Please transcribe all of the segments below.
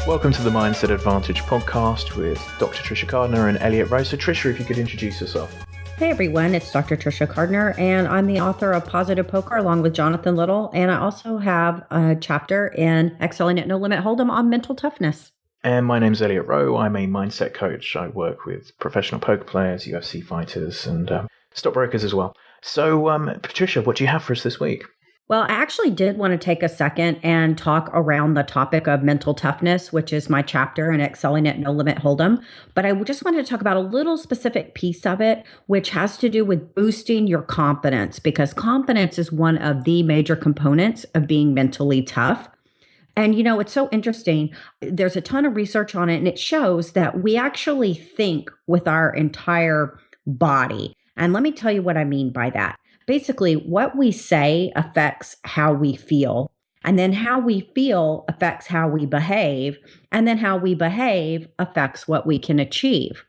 Welcome to the Mindset Advantage podcast with Dr. Tricia Cardner and Elliot Rose. So Tricia, if you could introduce yourself. Hey everyone, it's Dr. Tricia Cardner, and I'm the author of Positive Poker along with Jonathan Little, and I also have a chapter in Excelling at No Limit Hold'em on mental toughness. And my name's Elliot Rowe. I'm a mindset coach. I work with professional poker players, UFC fighters, and stockbrokers as well. So, Patricia, what do you have for us this week? Well, I actually did want to take a second and talk around the topic of mental toughness, which is my chapter in Excelling at No Limit Hold'em. But I just wanted to talk about a little specific piece of it, which has to do with boosting your confidence, because confidence is one of the major components of being mentally tough. And, you know, it's so interesting. There's a ton of research on it, and it shows that we actually think with our entire body. And let me tell you what I mean by that. Basically, what we say affects how we feel. And then how we feel affects how we behave. And then how we behave affects what we can achieve.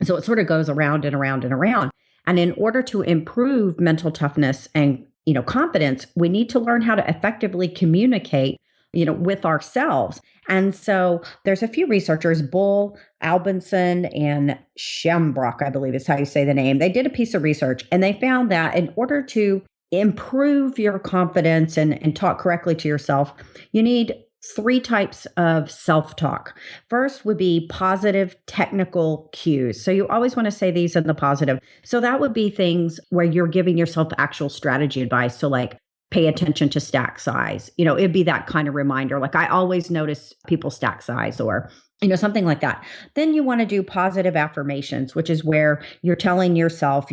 So it sort of goes around and around and around. And in order to improve mental toughness and, confidence, we need to learn how to effectively communicate with ourselves. And so there's a few researchers, Bull, Albinson, and Schembrock, I believe is how you say the name. They did a piece of research and they found that in order to improve your confidence and talk correctly to yourself, you need 3 types of self-talk. First would be positive technical cues. So you always want to say these in the positive. So that would be things where you're giving yourself actual strategy advice. So like, pay attention to stack size. It'd be that kind of reminder. Like I always notice people stack size or, something like that. Then you want to do positive affirmations, which is where you're telling yourself,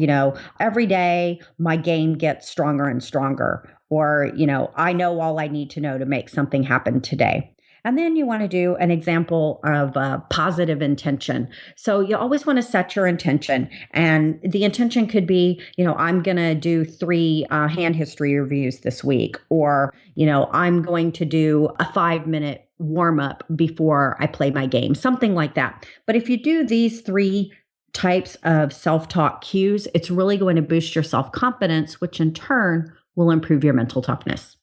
every day my game gets stronger and stronger. Or, I know all I need to know to make something happen today. And then you want to do an example of positive intention. So you always want to set your intention. And the intention could be, I'm going to do 3 hand history reviews this week. Or, I'm going to do a 5-minute warm up before I play my game, something like that. But if you do these 3 types of self-talk cues, it's really going to boost your self-confidence, which in turn will improve your mental toughness.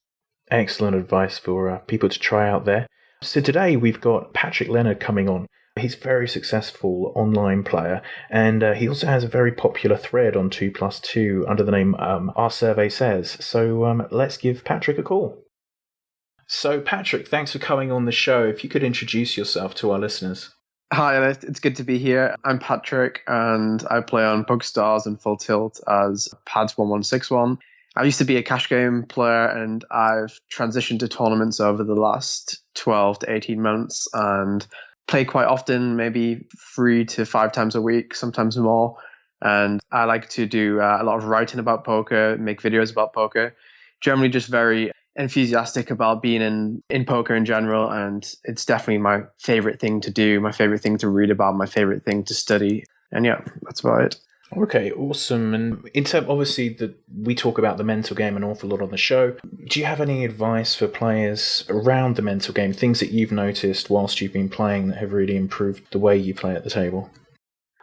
Excellent advice for people to try out there. So today we've got Patrick Leonard coming on. He's a very successful online player, and he also has a very popular thread on 2+2 under the name Our Survey Says. So let's give Patrick a call. So Patrick, thanks for coming on the show. If you could introduce yourself to our listeners. Hi, it's good to be here. I'm Patrick, and I play on PokerStars and Full Tilt as pads1161. I used to be a cash game player, and I've transitioned to tournaments over the last 12 to 18 months and play quite often, maybe 3 to 5 times a week, sometimes more. And I like to do a lot of writing about poker, make videos about poker, generally just very enthusiastic about being in poker in general. And it's definitely my favorite thing to do, my favorite thing to read about, my favorite thing to study. And yeah, that's about it. Okay, awesome. And in terms, obviously, we talk about the mental game an awful lot on the show. Do you have any advice for players around the mental game, things that you've noticed whilst you've been playing that have really improved the way you play at the table?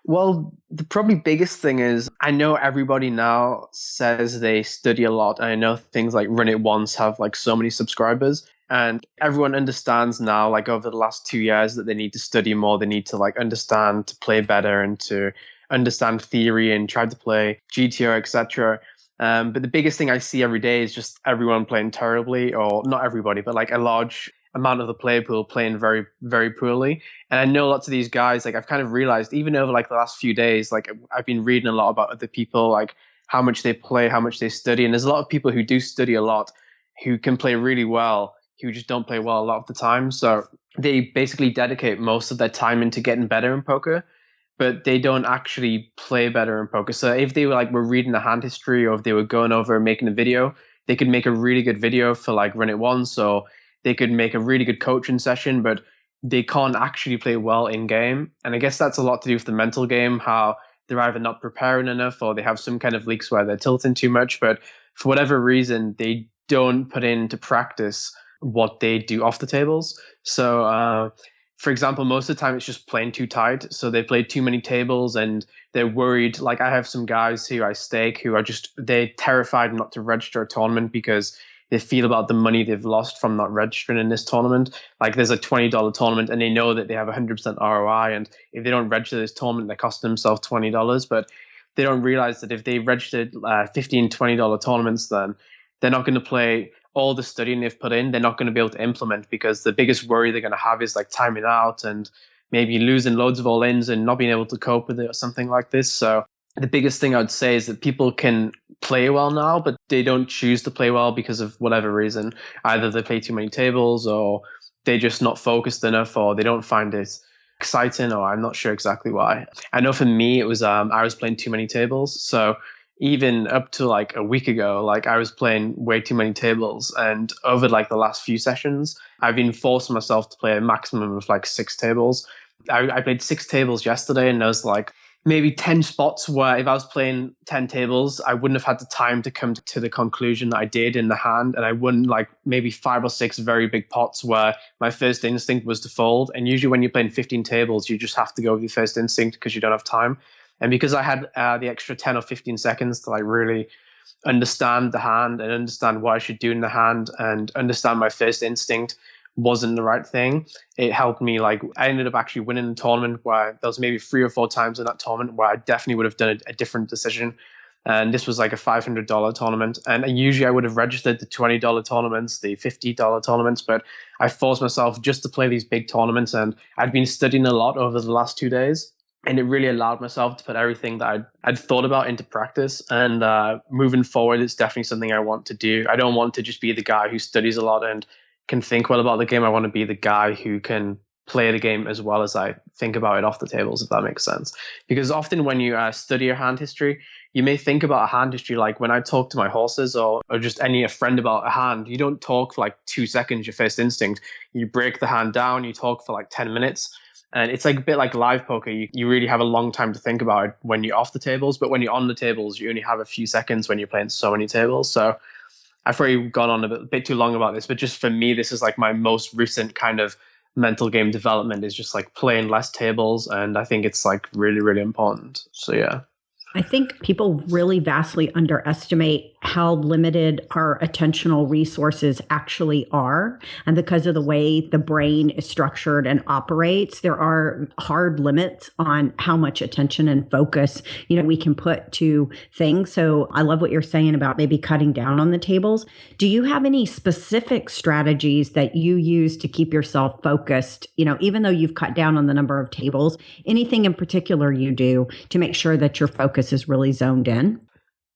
Well, the probably biggest thing is I know everybody now says they study a lot. And I know things like Run It Once have like so many subscribers. And everyone understands now, like over the last 2 years, that they need to study more. They need to like understand to play better and to understand theory and try to play GTO, etc. But the biggest thing I see every day is just everyone playing terribly, or not everybody, but like a large amount of the player pool playing very, very poorly. And I know lots of these guys, like I've kind of realized even over like the last few days, like I've been reading a lot about other people, like how much they play, how much they study. And there's a lot of people who do study a lot, who can play really well, who just don't play well a lot of the time. So they basically dedicate most of their time into getting better in poker, but they don't actually play better in poker. So if they were reading a hand history, or if they were going over and making a video, they could make a really good video for like Run It Once. So they could make a really good coaching session, but they can't actually play well in game. And I guess that's a lot to do with the mental game, how they're either not preparing enough or they have some kind of leaks where they're tilting too much. But for whatever reason, they don't put into practice what they do off the tables. So for example, most of the time it's just playing too tight. So they play too many tables and they're worried. Like I have some guys who I stake who are they're terrified not to register a tournament because they feel about the money they've lost from not registering in this tournament. Like there's a $20 tournament and they know that they have 100% ROI. And if they don't register this tournament, they're costing themselves $20. But they don't realize that if they registered $15, $20 tournaments, then they're not going to play all the studying they've put in. They're not going to be able to implement, because the biggest worry they're going to have is like timing out and maybe losing loads of all-ins and not being able to cope with it or something like this. So the biggest thing I would say is that people can play well now, but they don't choose to play well because of whatever reason. Either they play too many tables, or they're just not focused enough, or they don't find it exciting, or I'm not sure exactly why. I know for me, it was I was playing too many tables. So even up to like a week ago, like I was playing way too many tables. And over like the last few sessions, I've been forcing myself to play a maximum of like 6 tables. I played 6 tables yesterday, and there was like maybe 10 spots where if I was playing 10 tables, I wouldn't have had the time to come to the conclusion that I did in the hand. And I wouldn't, like maybe 5 or 6 very big pots where my first instinct was to fold. And usually when you're playing 15 tables, you just have to go with your first instinct because you don't have time. And because I had the extra 10 or 15 seconds to like really understand the hand and understand what I should do in the hand and understand my first instinct wasn't the right thing, it helped me. Like I ended up actually winning a tournament where there was maybe 3 or 4 times in that tournament where I definitely would have done a different decision. And this was like a $500 tournament. And usually I would have registered the $20 tournaments, the $50 tournaments, but I forced myself just to play these big tournaments. And I'd been studying a lot over the last 2 days. And it really allowed myself to put everything that I'd thought about into practice. And moving forward, it's definitely something I want to do. I don't want to just be the guy who studies a lot and can think well about the game. I want to be the guy who can play the game as well as I think about it off the tables, if that makes sense. Because often when you study your hand history, you may think about a hand history like when I talk to my horses or just a friend about a hand, you don't talk for like 2 seconds, your first instinct. You break the hand down, you talk for like 10 minutes. And it's like a bit like live poker. You really have a long time to think about it when you're off the tables. But when you're on the tables, you only have a few seconds when you're playing so many tables. So I've probably gone on a bit too long about this. But just for me, this is like my most recent kind of mental game development, is just like playing less tables. And I think it's like really, really important. So yeah. I think people really vastly underestimate how limited our attentional resources actually are. And because of the way the brain is structured and operates, there are hard limits on how much attention and focus, we can put to things. So I love what you're saying about maybe cutting down on the tables. Do you have any specific strategies that you use to keep yourself focused? Even though you've cut down on the number of tables, anything in particular you do to make sure that your focus is really zoned in?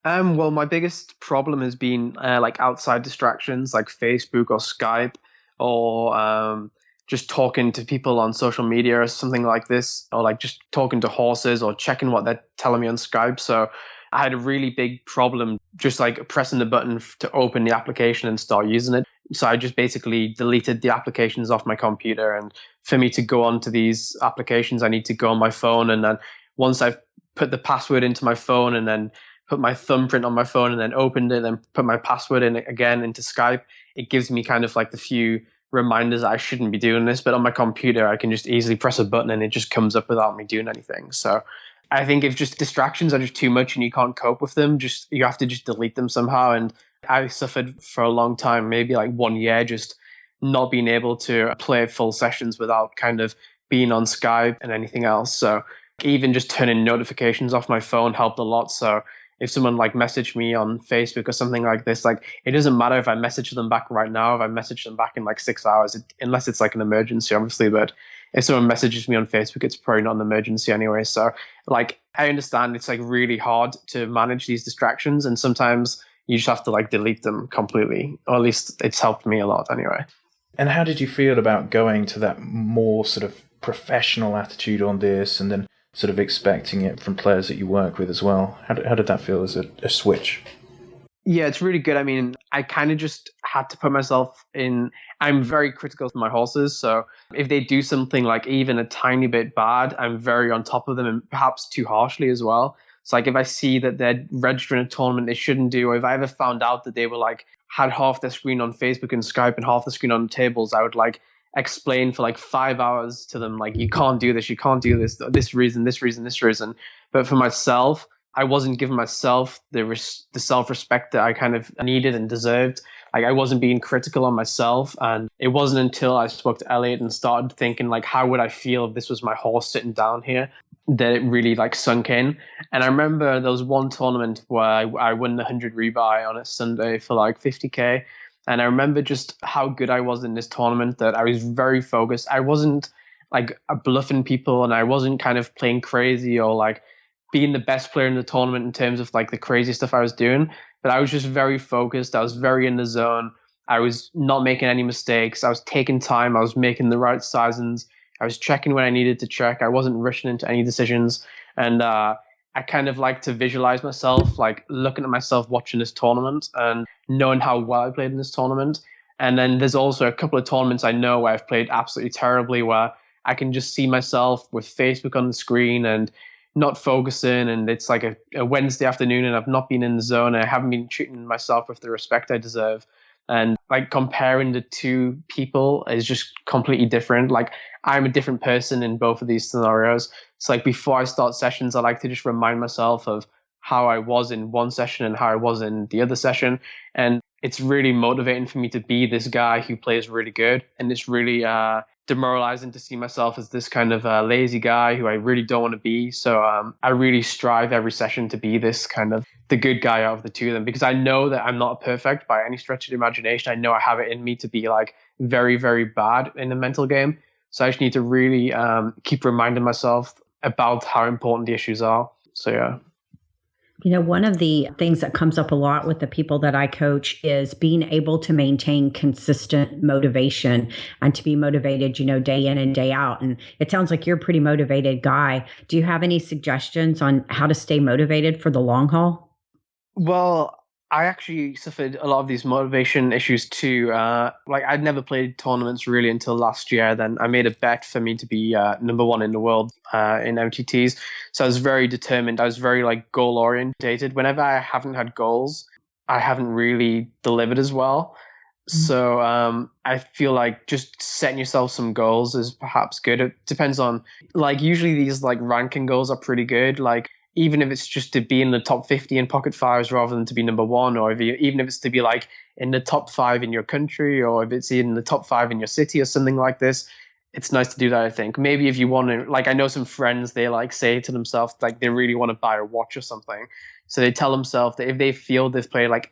Well, my biggest problem has been like outside distractions like Facebook or Skype or just talking to people on social media or something like this, or like just talking to horses or checking what they're telling me on Skype. So I had a really big problem just like pressing the button to open the application and start using it. So I just basically deleted the applications off my computer. And for me to go onto these applications, I need to go on my phone. And then once I've put the password into my phone and then put my thumbprint on my phone and then opened it and then put my password in again into Skype, it gives me kind of like the few reminders that I shouldn't be doing this. But on my computer, I can just easily press a button and it just comes up without me doing anything. So I think if just distractions are just too much and you can't cope with them, you have to just delete them somehow. And I suffered for a long time, maybe like 1 year, just not being able to play full sessions without kind of being on Skype and anything else. So even just turning notifications off my phone helped a lot. So if someone like messaged me on Facebook or something like this, like it doesn't matter if I message them back right now, if I message them back in like 6 hours, unless it's like an emergency, obviously. But if someone messages me on Facebook, it's probably not an emergency anyway. So like I understand it's like really hard to manage these distractions, and sometimes you just have to like delete them completely, or at least it's helped me a lot anyway. And how did you feel about going to that more sort of professional attitude on this, and then sort of expecting it from players that you work with as well? How did that feel as a switch? Yeah, it's really good. I mean, I kind of just had to put myself in. I'm very critical of my horses. So if they do something like even a tiny bit bad, I'm very on top of them, and perhaps too harshly as well. So like if I see that they're registering a tournament they shouldn't do, or if I ever found out that they were like had half their screen on Facebook and Skype and half the screen on the tables, I would like explain for like 5 hours to them, like, you can't do this, this reason. But for myself, I wasn't giving myself the self-respect that I kind of needed and deserved. Like I wasn't being critical on myself. And it wasn't until I spoke to Elliot and started thinking like, how would I feel if this was my horse sitting down here, that it really like sunk in. And I remember there was one tournament where I won the 100 rebuy on a Sunday for like 50K. And I remember just how good I was in this tournament, that I was very focused. I wasn't like bluffing people, and I wasn't kind of playing crazy or like being the best player in the tournament in terms of like the crazy stuff I was doing. But I was just very focused. I was very in the zone. I was not making any mistakes. I was taking time. I was making the right sizings. I was checking when I needed to check. I wasn't rushing into any decisions. And I kind of like to visualize myself, like looking at myself watching this tournament and knowing how well I played in this tournament. And then there's also a couple of tournaments I know where I've played absolutely terribly, where I can just see myself with Facebook on the screen and not focusing, and it's like a Wednesday afternoon and I've not been in the zone and I haven't been treating myself with the respect I deserve. And like comparing the two people is just completely different. Like I'm a different person in both of these scenarios. It's like before I start sessions, I like to just remind myself of how I was in one session and how I was in the other session. And it's really motivating for me to be this guy who plays really good. And it's really demoralizing to see myself as this kind of lazy guy who I really don't want to be. So I really strive every session to be this kind of the good guy out of the two of them, because I know that I'm not perfect by any stretch of the imagination. I know I have it in me to be like very, very bad in the mental game. So I just need to really keep reminding myself about how important the issues are. So yeah. You know, one of the things that comes up a lot with the people that I coach is being able to maintain consistent motivation and to be motivated, you know, day in and day out. And it sounds like you're a pretty motivated guy. Do you have any suggestions on how to stay motivated for the long haul? Well, I actually suffered a lot of these motivation issues too. Like I'd never played tournaments really until last year. Then I made a bet for me to be number one in the world in MTTs. So I was very determined. I was very like goal orientated. Whenever I haven't had goals, I haven't really delivered as well. So I feel like just setting yourself some goals is perhaps good. It depends on, like, usually these like ranking goals are pretty good. Like even if it's just to be in the top 50 in PocketFives rather than to be number one, or even if it's to be like in the top 5 in your country, or if it's in the top 5 in your city or something like this, it's nice to do that, I think. Maybe if you want to, like, I know some friends, they like say to themselves, like they really want to buy a watch or something. So they tell themselves that if they feel they've played like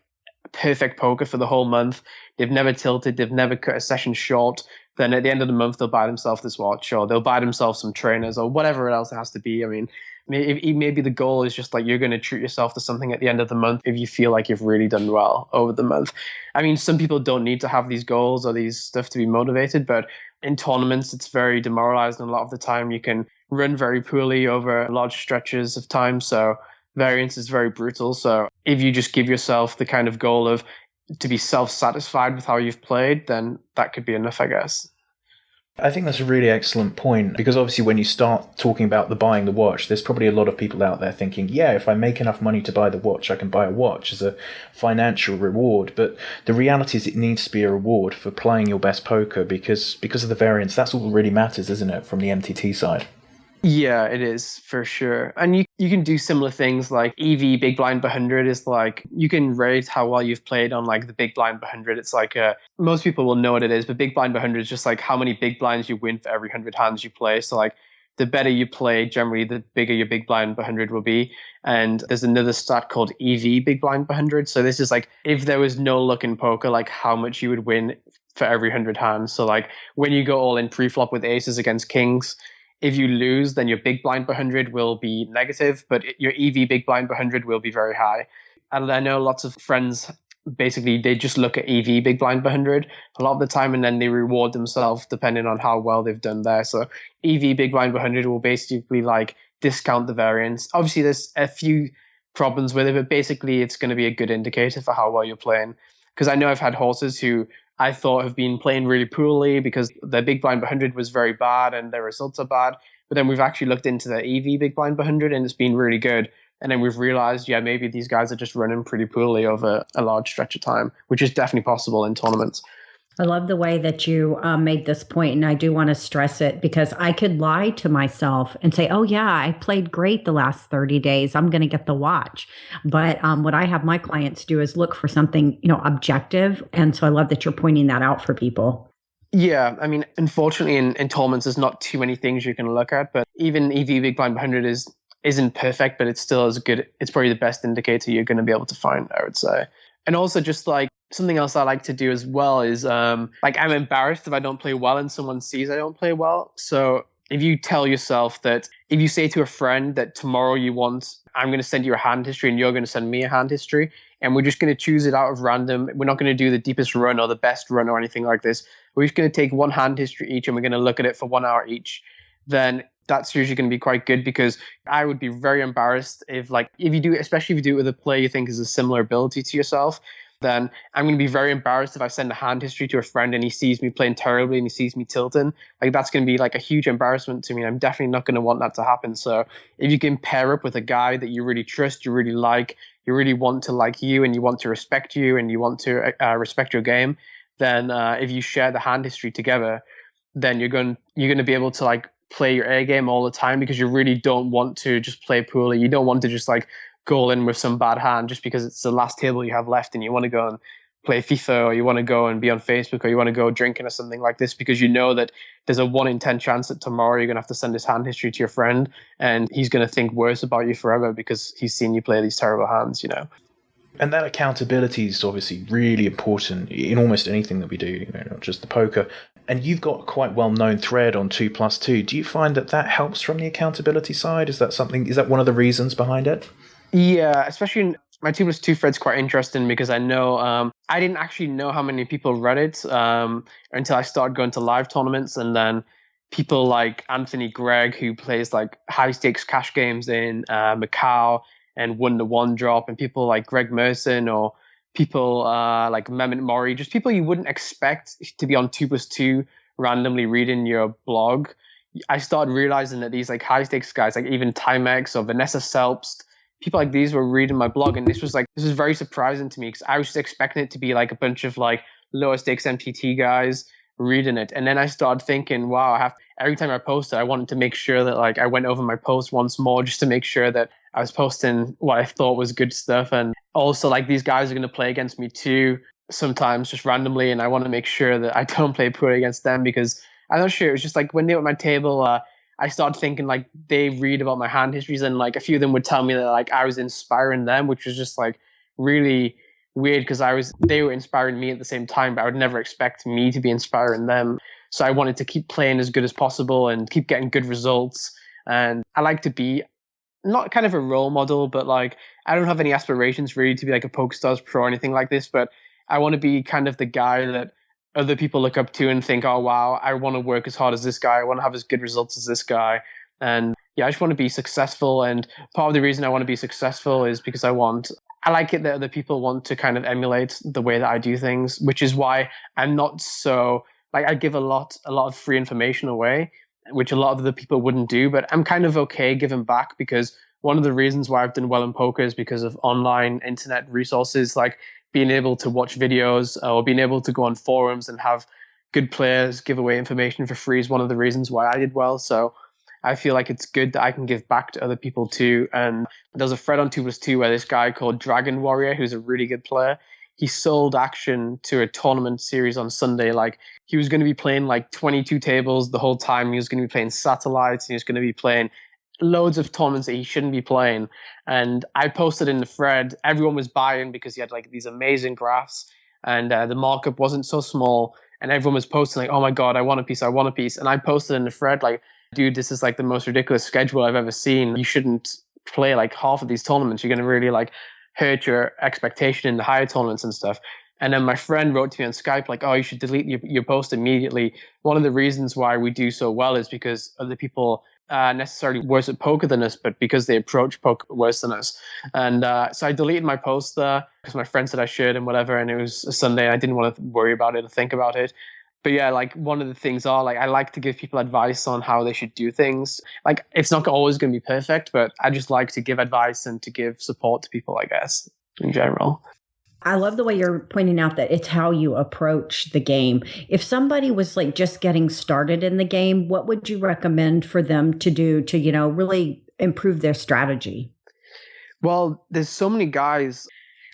perfect poker for the whole month, they've never tilted, they've never cut a session short, then at the end of the month, they'll buy themselves this watch, or they'll buy themselves some trainers, or whatever else it has to be. I mean, maybe the goal is just like you're going to treat yourself to something at the end of the month if you feel like you've really done well over the month. I mean, some people don't need to have these goals or these stuff to be motivated, but in tournaments, it's very demoralizing. A lot of the time, you can run very poorly over large stretches of time. So variance is very brutal. So if you just give yourself the kind of goal of to be self-satisfied with how you've played, then that could be enough, I guess. I think that's a really excellent point, because obviously when you start talking about buying the watch, there's probably a lot of people out there thinking, yeah, if I make enough money to buy the watch, I can buy a watch as a financial reward. But the reality is it needs to be a reward for playing your best poker, because of the variance. That's all that really matters, isn't it, from the MTT side? Yeah, it is for sure. And you can do similar things like EV Big Blind by 100 is like, you can rate how well you've played on like the Big Blind by 100. It's like, most people will know what it is, but Big Blind by 100 is just like how many big blinds you win for every 100 hands you play. So like the better you play, generally the bigger your Big Blind by 100 will be. And there's another stat called EV Big Blind by 100. So this is like, if there was no luck in poker, like how much you would win for every 100 hands. So like when you go all in pre-flop with aces against kings, if you lose, then your Big Blind by 100 will be negative, but your EV Big Blind by 100 will be very high. And I know lots of friends, basically, they just look at EV Big Blind by 100 a lot of the time, and then they reward themselves depending on how well they've done there. So EV Big Blind by 100 will basically like discount the variance. Obviously, there's a few problems with it, but basically it's going to be a good indicator for how well you're playing. Because I know I've had horses who I thought have been playing really poorly because their Big Blind by 100 was very bad and their results are bad. But then we've actually looked into their EV Big Blind by 100 and it's been really good. And then we've realized, yeah, maybe these guys are just running pretty poorly over a large stretch of time, which is definitely possible in tournaments. I love the way that you made this point, and I do want to stress it because I could lie to myself and say, "Oh yeah, I played great the last 30 days. I'm going to get the watch." But what I have my clients do is look for something, objective, and so I love that you're pointing that out for people. Yeah, I mean, unfortunately, in tournaments, there's not too many things you can look at. But even EV Big Blind 100 isn't perfect, but it's still as good. It's probably the best indicator you're going to be able to find, I would say. And also, just like something else I like to do as well is like I'm embarrassed if I don't play well and someone sees I don't play well. So if you tell yourself that, if you say to a friend that tomorrow I'm going to send you a hand history and you're going to send me a hand history, and we're just going to choose it out of random. We're not going to do the deepest run or the best run or anything like this. We're just going to take one hand history each and we're going to look at it for 1 hour each. Then that's usually going to be quite good, because I would be very embarrassed if you do, especially if you do it with a player you think has a similar ability to yourself, then I'm going to be very embarrassed if I send a hand history to a friend and he sees me playing terribly and he sees me tilting. Like, that's going to be like a huge embarrassment to me. I'm definitely not going to want that to happen. So if you can pair up with a guy that you really trust, you really like, you really want to like you, and you want to respect you, and you want to respect your game, then if you share the hand history together, then you're going to be able to like play your A game all the time, because you really don't want to just play poorly. You don't want to just like go in with some bad hand just because it's the last table you have left and you want to go and play FIFA, or you want to go and be on Facebook, or you want to go drinking or something like this, because you know that there's a 1 in 10 chance that tomorrow you're going to have to send his hand history to your friend and he's going to think worse about you forever because he's seen you play these terrible hands. And that accountability is obviously really important in almost anything that we do, not just the poker. And you've got a quite well-known thread on 2+2. Do you find that helps from the accountability side? Is that one of the reasons behind it? Yeah, especially in my 2+2 thread's quite interesting, because I know I didn't actually know how many people read it until I started going to live tournaments, and then people like Anthony Gregg, who plays like high stakes cash games in Macau and won the one drop, and people like Greg Merson, or people like Mehmet Mori, just people you wouldn't expect to be on 2+2 randomly reading your blog. I started realizing that these like high stakes guys, like even Timex or Vanessa Selpst, people like these were reading my blog, and this was very surprising to me, because I was just expecting it to be like a bunch of like lower stakes MTT guys reading it. And then I started thinking, wow, every time I posted, I wanted to make sure that like I went over my post once more just to make sure that I was posting what I thought was good stuff. And also, like, these guys are going to play against me too sometimes, just randomly, and I want to make sure that I don't play poorly against them, because I'm not sure, it was just like when they were at my table, I started thinking like they read about my hand histories, and like a few of them would tell me that like I was inspiring them, which was just like really weird, because they were inspiring me at the same time, but I would never expect me to be inspiring them. So I wanted to keep playing as good as possible and keep getting good results. And I like to be not kind of a role model, but like I don't have any aspirations really to be like a PokerStars pro or anything like this, but I want to be kind of the guy that other people look up to and think, oh wow, I want to work as hard as this guy, I want to have as good results as this guy. And yeah, I just want to be successful. And part of the reason I want to be successful is because I like it that other people want to kind of emulate the way that I do things, which is why I'm not so like, I give a lot of free information away, which a lot of the people wouldn't do, but I'm kind of okay giving back, because one of the reasons why I've done well in poker is because of online internet resources, like being able to watch videos or being able to go on forums and have good players give away information for free is one of the reasons why I did well. So I feel like it's good that I can give back to other people too. And there's a thread on 2+2 where this guy called Dragon Warrior, who's a really good player, he sold action to a tournament series on Sunday. Like, he was going to be playing like 22 tables the whole time. He was going to be playing satellites, and he was going to be playing loads of tournaments that he shouldn't be playing. And I posted in the thread, everyone was buying because he had like these amazing graphs, and the markup wasn't so small. And everyone was posting like, oh my God, I want a piece, I want a piece. And I posted in the thread like, dude, this is like the most ridiculous schedule I've ever seen. You shouldn't play like half of these tournaments. You're going to really like hurt your expectation in the higher tournaments and stuff. And then my friend wrote to me on Skype like, oh, you should delete your post immediately. One of the reasons why we do so well is because other people necessarily worse at poker than us, but because they approach poker worse than us. And so I deleted my post there because my friend said I should and whatever. And it was a Sunday. I didn't want to worry about it or think about it. But yeah, like one of the things are like, I like to give people advice on how they should do things. Like, it's not always going to be perfect, but I just like to give advice and to give support to people, I guess, in general. I love the way you're pointing out that it's how you approach the game. If somebody was like just getting started in the game, what would you recommend for them to do to, really improve their strategy? Well, there's so many guys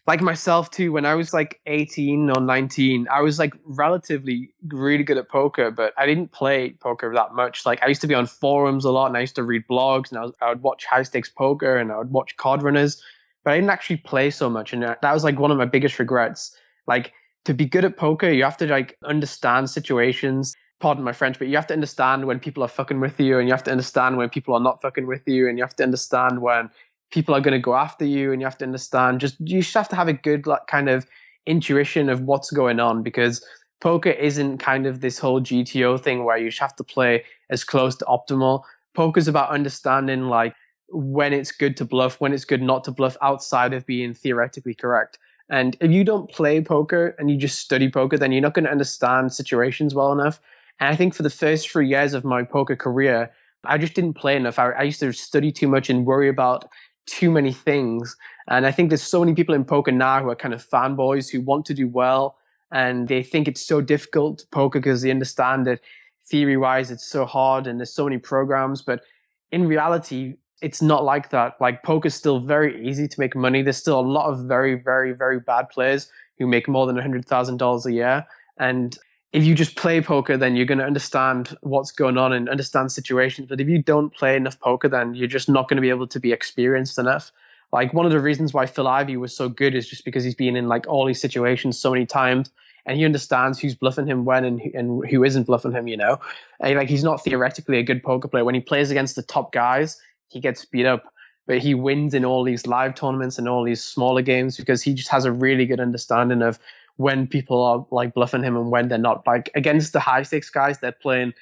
like myself too. When I was like 18 or 19, I was like relatively really good at poker, but I didn't play poker that much. Like I used to be on forums a lot, and I used to read blogs, and I would watch high stakes poker, and I would watch card runners, but I didn't actually play so much. And that was like one of my biggest regrets. Like, to be good at poker, you have to like understand situations. Pardon my French, but you have to understand when people are fucking with you, and you have to understand when people are not fucking with you, and you have to understand when people are going to go after you, and you have to understand, you just have to have a good like kind of intuition of what's going on, because poker isn't kind of this whole GTO thing where you just have to play as close to optimal. Poker's about understanding like when it's good to bluff, when it's good not to bluff, outside of being theoretically correct. And if you don't play poker and you just study poker, then you're not going to understand situations well enough. And I think for the first 3 years of my poker career, I just didn't play enough. I used to study too much and worry about too many things. And I think there's so many people in poker now who are kind of fanboys who want to do well, and they think it's so difficult to poker because they understand that theory wise it's so hard and there's so many programs. But in reality, it's not like that. Like, poker's still very easy to make money. There's still a lot of very, very, very bad players who make more than $100,000 a year. And if you just play poker, then you're going to understand what's going on and understand situations. But if you don't play enough poker, then you're just not going to be able to be experienced enough. Like, one of the reasons why Phil Ivey was so good is just because he's been in like all these situations so many times, and he understands who's bluffing him when and who isn't bluffing him, And like, he's not theoretically a good poker player. When he plays against the top guys, he gets beat up. But he wins in all these live tournaments and all these smaller games because he just has a really good understanding of when people are like bluffing him and when they're not. Like, against the high stakes guys, they're playing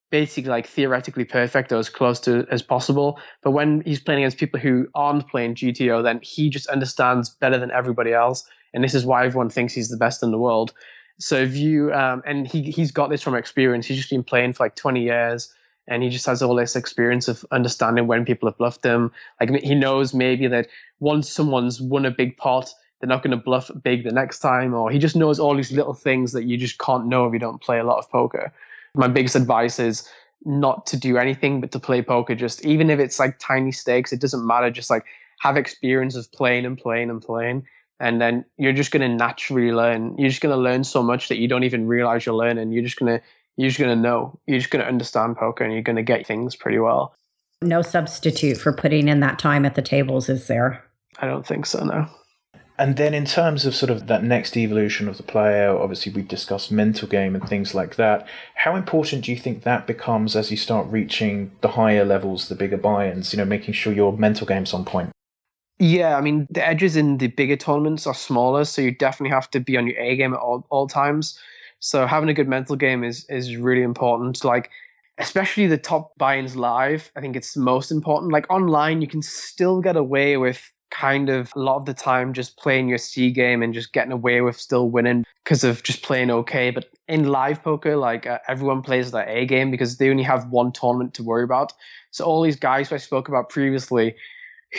basically like theoretically perfect or as close to as possible. But when he's playing against people who aren't playing GTO, then he just understands better than everybody else. And this is why everyone thinks he's the best in the world. So if you, and he's got this from experience. He's just been playing for like 20 years. And he just has all this experience of understanding when people have bluffed him. Like, he knows maybe that once someone's won a big pot, they're not going to bluff big the next time. Or he just knows all these little things that you just can't know if you don't play a lot of poker. My biggest advice is not to do anything but to play poker. Just even if it's like tiny stakes, it doesn't matter. Just like have experience of playing and playing and playing. And then you're just going to naturally learn. You're just going to learn so much that you don't even realize you're learning. You're just going to know. You're just going to understand poker, and you're going to get things pretty well. No substitute for putting in that time at the tables, is there? I don't think so, no. And then in terms of sort of that next evolution of the player, obviously we've discussed mental game and things like that. How important do you think that becomes as you start reaching the higher levels, the bigger buy-ins, making sure your mental game's on point? Yeah, I mean, the edges in the bigger tournaments are smaller, so you definitely have to be on your A game at all times. So having a good mental game is really important. Like, especially the top buy-ins live, I think it's most important. Like, online, you can still get away with kind of a lot of the time just playing your C game and just getting away with still winning because of just playing okay. But in live poker, like everyone plays their A game because they only have one tournament to worry about. So all these guys who I spoke about previously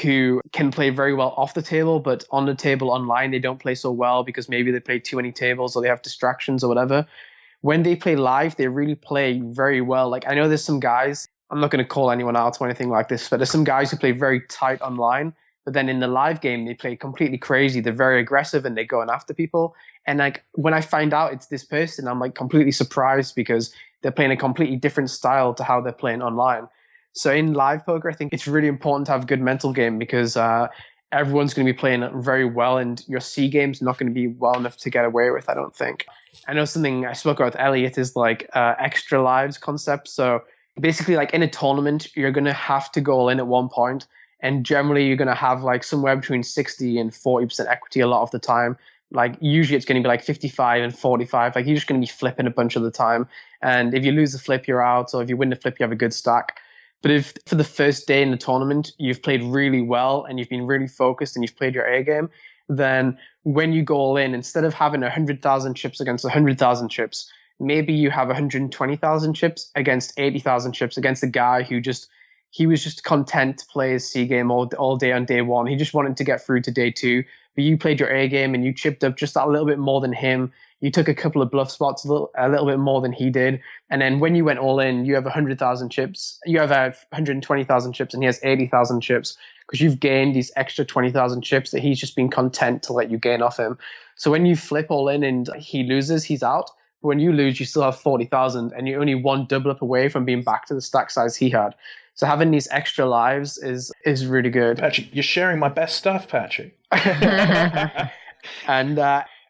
who can play very well off the table, but on the table online, they don't play so well because maybe they play too many tables or they have distractions or whatever. When they play live, they really play very well. Like, I know there's some guys, I'm not going to call anyone out or anything like this, but there's some guys who play very tight online, but then in the live game, they play completely crazy. They're very aggressive and they're going after people. And like, when I find out it's this person, I'm like completely surprised because they're playing a completely different style to how they're playing online. So in live poker, I think it's really important to have a good mental game because everyone's going to be playing very well, and your C game's not going to be well enough to get away with, I don't think. I know something I spoke about with Elliot is like extra lives concept. So basically, like in a tournament, you're going to have to go all in at one point, and generally you're going to have like somewhere between 60 and 40% equity a lot of the time. Like, usually it's going to be like 55 and 45. Like, you're just going to be flipping a bunch of the time. And if you lose the flip, you're out. Or if you win the flip, you have a good stack. But if for the first day in the tournament, you've played really well and you've been really focused and you've played your A game, then when you go all in, instead of having 100,000 chips against 100,000 chips, maybe you have 120,000 chips against 80,000 chips against a guy who he was just content to play his C game all day on day one. He just wanted to get through to day two, but you played your A game and you chipped up just a little bit more than him. You took a couple of bluff spots, a little bit more than he did. And then when you went all in, you have 100,000 chips. You have 120,000 chips and he has 80,000 chips because you've gained these extra 20,000 chips that he's just been content to let you gain off him. So when you flip all in and he loses, he's out. But when you lose, you still have 40,000 and you're only one double up away from being back to the stack size he had. So having these extra lives is really good. Patrick, you're sharing my best stuff, Patrick. And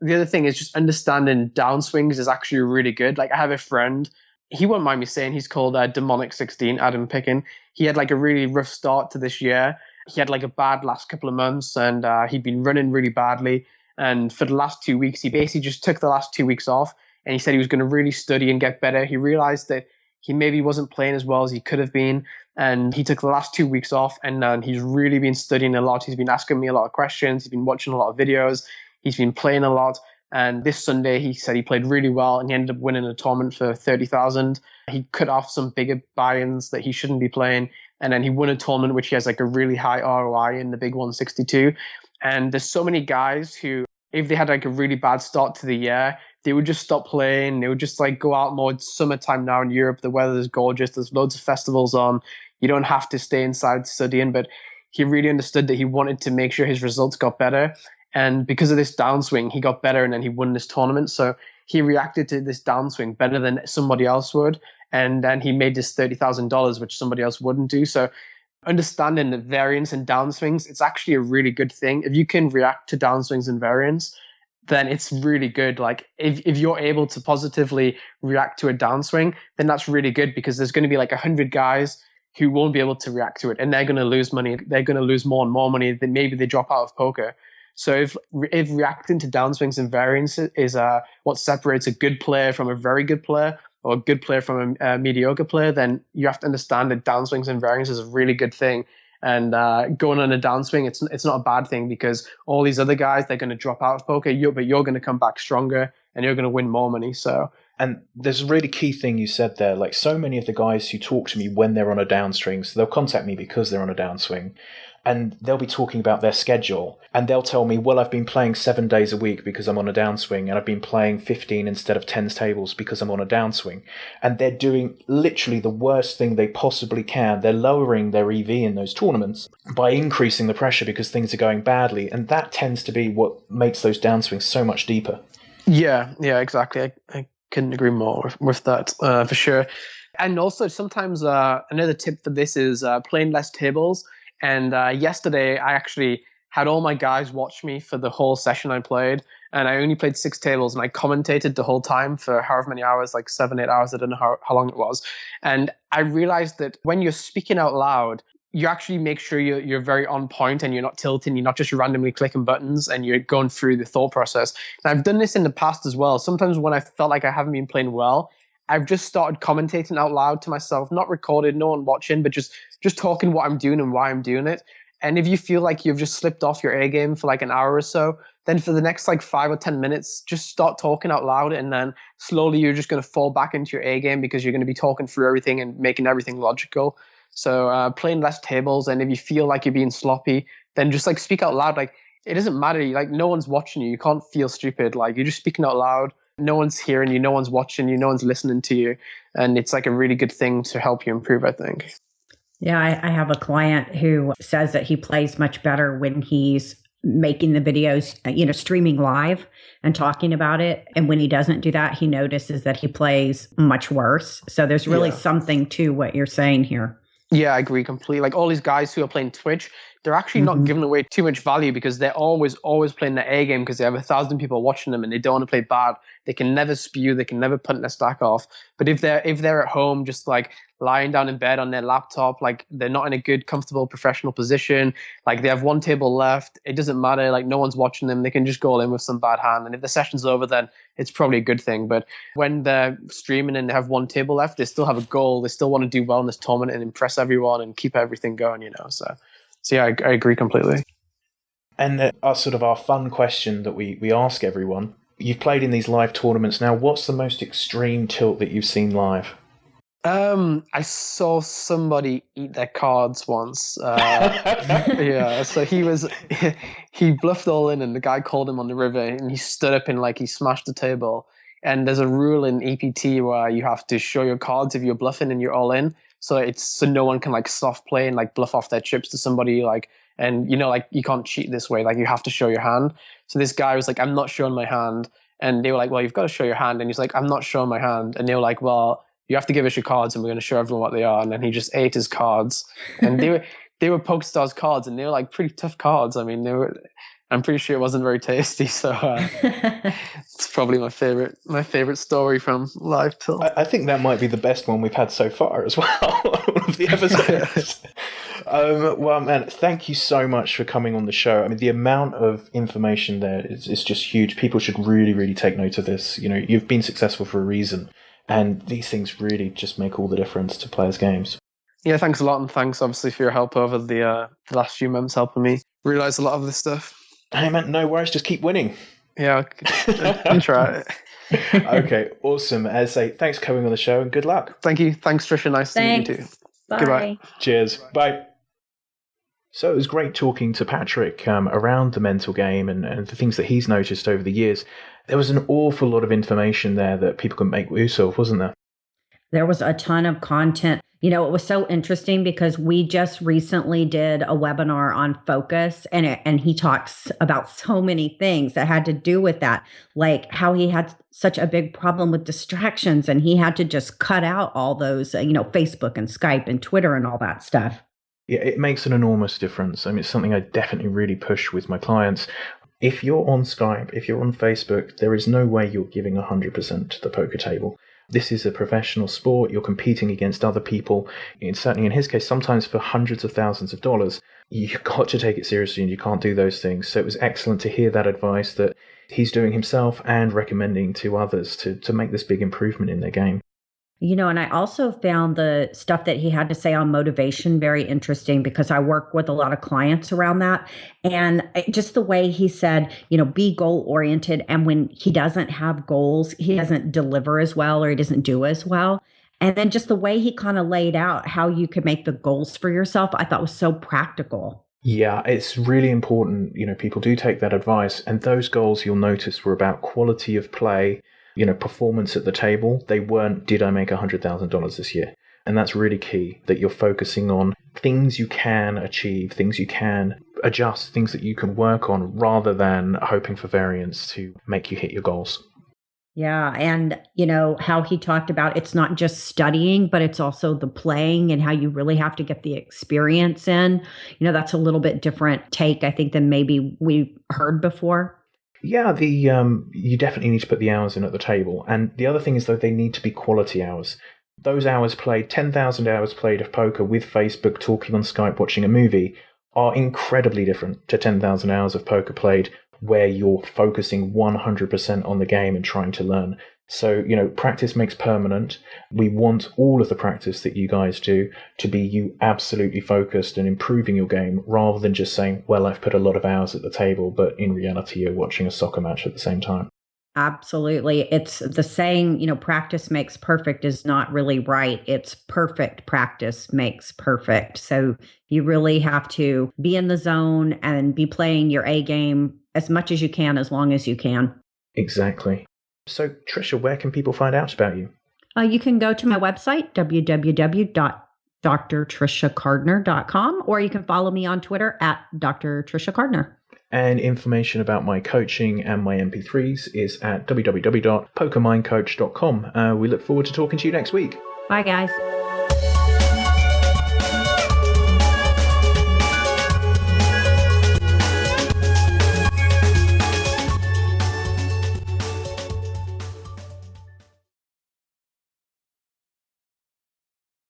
the other thing is just understanding downswings is actually really good. Like I have a friend, he won't mind me saying, he's called Demonic16, Adam Pickin. He had like a really rough start to this year. He had like a bad last couple of months and he'd been running really badly. And for the last 2 weeks, he basically just took the last 2 weeks off and he said he was going to really study and get better. He realized that he maybe wasn't playing as well as he could have been. And he took the last 2 weeks off and he's really been studying a lot. He's been asking me a lot of questions. He's been watching a lot of videos. He's been playing a lot. And this Sunday, he said he played really well and he ended up winning a tournament for 30,000. He cut off some bigger buy-ins that he shouldn't be playing. And then he won a tournament, which he has like a really high ROI in the big 162. And there's so many guys who, if they had like a really bad start to the year, they would just stop playing. They would just like go out more. It's summertime now in Europe. The weather is gorgeous. There's loads of festivals on. You don't have to stay inside studying. But he really understood that he wanted to make sure his results got better. And because of this downswing, he got better and then he won this tournament. So he reacted to this downswing better than somebody else would. And then he made this $30,000, which somebody else wouldn't do. So understanding the variance and downswings, it's actually a really good thing. If you can react to downswings and variance, then it's really good. Like if you're able to positively react to a downswing, then that's really good because there's going to be like 100 guys who won't be able to react to it and they're going to lose money. They're going to lose more and more money. Then maybe they drop out of poker. So if reacting to downswings and variance is what separates a good player from a very good player or a good player from a mediocre player, then you have to understand that downswings and variance is a really good thing. And going on a downswing, it's not a bad thing because all these other guys, they're going to drop out of poker, but you're going to come back stronger and you're going to win more money. So. And there's a really key thing you said there. Like so many of the guys who talk to me when they're on a downswing, so they'll contact me because they're on a downswing, and they'll be talking about their schedule. And they'll tell me, well, I've been playing 7 days a week because I'm on a downswing, and I've been playing 15 instead of 10 tables because I'm on a downswing. And they're doing literally the worst thing they possibly can. They're lowering their EV in those tournaments by increasing the pressure because things are going badly. And that tends to be what makes those downswings so much deeper. Yeah, exactly. I couldn't agree more with that for sure. And also sometimes another tip for this is playing less tables. And yesterday I actually had all my guys watch me for the whole session I played. And I only played 6 tables and I commentated the whole time for however many hours, like 7-8 hours. I don't know how long it was. And I realized that when you're speaking out loud, you actually make sure you're very on point and you're not tilting, you're not just randomly clicking buttons and you're going through the thought process. And I've done this in the past as well. Sometimes when I felt like I haven't been playing well, I've just started commentating out loud to myself, not recorded, no one watching, but just talking what I'm doing and why I'm doing it. And if you feel like you've just slipped off your A game for like an hour or so, then for the next like 5 or 10 minutes, just start talking out loud. And then slowly you're just going to fall back into your A game because you're going to be talking through everything and making everything logical. So playing less tables, and if you feel like you're being sloppy, then just like speak out loud. Like it doesn't matter. Like no one's watching you. You can't feel stupid. Like you're just speaking out loud. No one's hearing you. No one's watching you. No one's listening to you. And it's like a really good thing to help you improve, I think. Yeah, I have a client who says that he plays much better when he's making the videos, streaming live and talking about it. And when he doesn't do that, he notices that he plays much worse. So there's really something to what you're saying here. Yeah, I agree completely. Like all these guys who are playing Twitch, they're actually not giving away too much value because they're always playing their A game because they have 1,000 people watching them and they don't want to play bad. They can never spew. They can never punt their stack off. But if they're at home, just like lying down in bed on their laptop, like they're not in a good, comfortable, professional position, like they have 1 table left, it doesn't matter. Like no one's watching them. They can just go all in with some bad hand. And if the session's over, then it's probably a good thing. But when they're streaming and they have 1 table left, they still have a goal. They still want to do well in this tournament and impress everyone and keep everything going, So yeah, I agree completely. And our fun question that we ask everyone, you've played in these live tournaments now, what's the most extreme tilt that you've seen live? I saw somebody eat their cards once. Yeah, so he bluffed all in, and the guy called him on the river, and he stood up and he smashed the table. And there's a rule in EPT where you have to show your cards if you're bluffing and you're all in. So no one can soft play and bluff off their chips to somebody and you can't cheat this way. You have to show your hand. So this guy was like, I'm not showing my hand. And they were like, well, you've got to show your hand. And he's like, I'm not showing my hand. And they were like, well, you have to give us your cards and we're going to show everyone what they are. And then he just ate his cards. And they were PokerStars cards, and they were pretty tough cards. I mean, I'm pretty sure it wasn't very tasty. So it's probably my favorite story from live till. I think that might be the best one we've had so far as well. All of the episodes. Well, man, thank you so much for coming on the show. I mean, the amount of information there is just huge. People should really, really take note of this. You've been successful for a reason. And these things really just make all the difference to players' games. Yeah, thanks a lot, and thanks obviously for your help over the last few months, helping me realize a lot of this stuff. Hey man, no worries, just keep winning. Yeah, I'll try it. Okay, awesome. As I say, thanks for coming on the show, and good luck. Thank you. Thanks, Trisha. Nice to meet you too. Bye. Goodbye. Cheers. Bye. So it was great talking to Patrick around the mental game and the things that he's noticed over the years. There was an awful lot of information there that people can make use of, wasn't there? There was a ton of content. It was so interesting because we just recently did a webinar on focus, and he talks about so many things that had to do with that, like how he had such a big problem with distractions, and he had to just cut out all those, Facebook and Skype and Twitter and all that stuff. Yeah, it makes an enormous difference. I mean, it's something I definitely really push with my clients. If you're on Skype, if you're on Facebook, there is no way you're giving 100% to the poker table. This is a professional sport. You're competing against other people. And certainly in his case, sometimes for hundreds of thousands of dollars. You've got to take it seriously and you can't do those things. So it was excellent to hear that advice that he's doing himself and recommending to others to make this big improvement in their game. And I also found the stuff that he had to say on motivation very interesting because I work with a lot of clients around that. And just the way he said, be goal oriented. And when he doesn't have goals, he doesn't deliver as well or he doesn't do as well. And then just the way he kind of laid out how you could make the goals for yourself, I thought was so practical. Yeah, it's really important. People do take that advice. And those goals you'll notice were about quality of play, performance at the table. They weren't, did I make $100,000 this year? And that's really key, that you're focusing on things you can achieve, things you can adjust, things that you can work on, rather than hoping for variance to make you hit your goals. Yeah. And, how he talked about it's not just studying, but it's also the playing and how you really have to get the experience in. That's a little bit different take, I think, than maybe we heard before. Yeah, you definitely need to put the hours in at the table. And the other thing is, though, they need to be quality hours. Those hours played, 10,000 hours played of poker with Facebook, talking on Skype, watching a movie, are incredibly different to 10,000 hours of poker played where you're focusing 100% on the game and trying to learn. So, practice makes permanent. We want all of the practice that you guys do to be you absolutely focused and improving your game, rather than just saying, well, I've put a lot of hours at the table, but in reality, you're watching a soccer match at the same time. Absolutely. It's the saying, practice makes perfect is not really right. It's perfect practice makes perfect. So you really have to be in the zone and be playing your A game as much as you can, as long as you can. Exactly. So, Trisha, where can people find out about you? You can go to my website, www.drtrishacardner.com, or you can follow me on Twitter at Dr. Trisha Cardner. And information about my coaching and my MP3s is at www.pokermindcoach.com. We look forward to talking to you next week. Bye, guys.